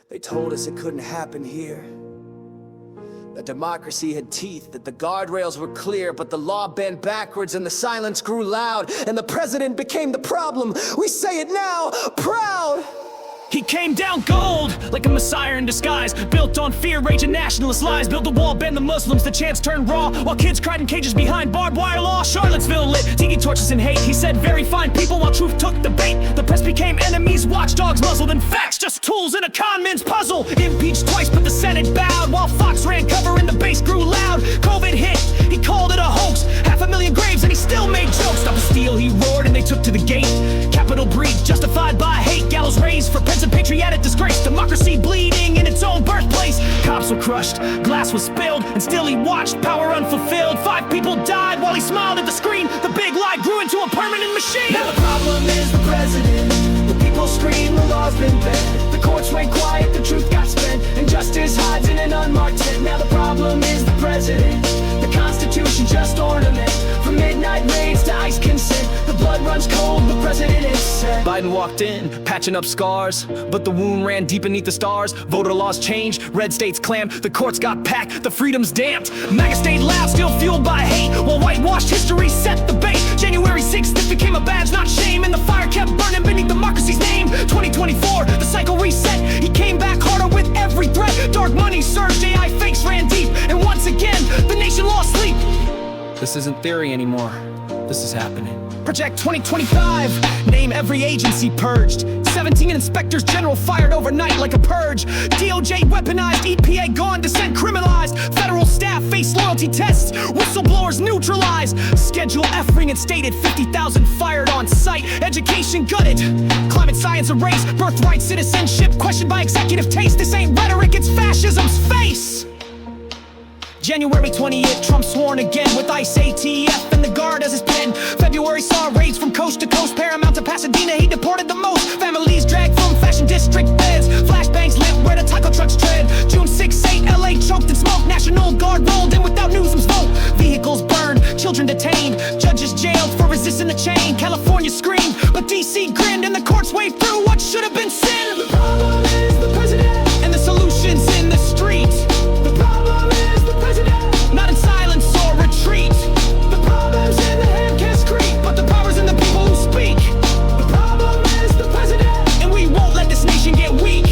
They told us it couldn't happen here, that democracy had teeth, that the guardrails were clear, but the law bent backwards and the silence grew loud, and the president became the problem. We say it now, proud! He came down gold, like a messiah in disguise, built on fear, rage, and nationalist lies. Built a wall, banned the Muslims, the chants turned raw, while kids cried in cages behind barbed wire law. Charlottesville lit, tiki torches and hate. He said very fine people while truth took the bait. The press became enemies, watchdogs muzzled, and facts just tools in a conman's puzzle. Impeached twice, but the Senate bowed, while Fox ran cover and the bass grew loud. COVID hit, he called it a hoax, 500,000 graves, and he still made jokes. Stop the steal, he roared, and they took to the gate. Capital breed, justified by hate. Gallows raised for and patriotic disgrace. Democracy bleeding in its own birthplace. Cops were crushed, glass was spilled, and still he watched power unfulfilled. 5 people died while he smiled at the screen. The big lie grew into a permanent machine. Now the problem is the president. The people scream, the law's been bent. The courts went quiet, the truth got spent, and justice hides in an unmarked tent. Now the problem is the president. The Constitution just ornament. From midnight raids to ice consent, the blood runs cold, the president is set. Biden walked in, patching up scars, but the wound ran deep beneath the stars. Voter laws changed, red states clammed, the courts got packed, the freedom's damped. MAGA stayed loud, still fueled by hate, while whitewashed history set the bait. January 6th, this became a badge, not shame, and the fire kept burning beneath democracy's name. 2024, the cycle reset, he came back harder with every threat. Dark money surged, AI fakes ran deep, and once again, the nation lost sleep. This isn't theory anymore, this is happening. Project 2025, name every agency purged. 17 inspectors general fired overnight like a purge. DOJ weaponized, EPA gone, dissent criminalized. Federal staff face loyalty tests, whistleblowers neutralized. Schedule F reinstated, 50,000 fired on site. Education gutted, climate science erased. Birthright citizenship questioned by executive taste. This ain't rhetoric, it's fascism's face. January 20th, Trump sworn again with ICE, ATF, and the Guard as his pen. February saw raids from coast to coast, Paramount to Pasadena, he deported the most. Families dragged from fashion district beds, flashbangs lit where the taco trucks tread. June 6-8, LA choked in smoke, National Guard rolled in without Newsom's vote. Vehicles burned, children detained, judges jailed for resisting the chain. California screamed, but DC grinned, and the courts waved through what should have been sin. The problem is the president, and the solution's in the street. the problem is the president, Not in silence or retreat. the problem's in the hand can't scream, But the power's in the people who speak. the problem is the president. And we won't let this nation get weak.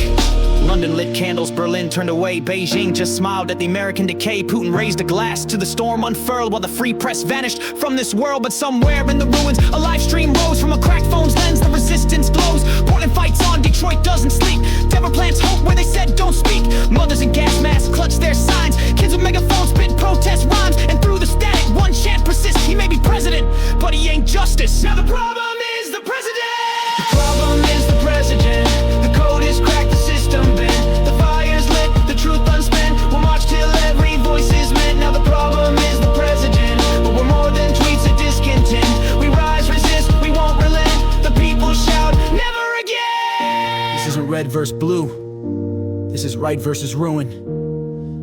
London lit candles, Berlin turned away. Beijing just smiled at the American decay. Putin raised a glass to the storm unfurled, while the free press vanished from this world. But somewhere in the ruins, a live stream rose from a cracked phone's lens. The resistance glows. Portland fights on, Detroit doesn't sleep. Denver plants hope where they said don't speak. Mothers in gas masks clutch their signs. Kids with megaphones spit protest rhymes. And through the static, one chant persists. He may be president, but he ain't justice. Now the problem is the president. The problem is the president. The code is cracked, the system bent. The fire's lit, the truth unspent. We'll march till every voice is meant. Now the problem is the president, but we're more than tweets of discontent. We rise, resist, we won't relent. The people shout, never again. This isn't red versus blue. This is right versus ruin.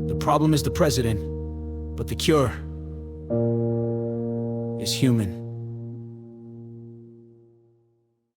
The problem is the president, but the cure is human.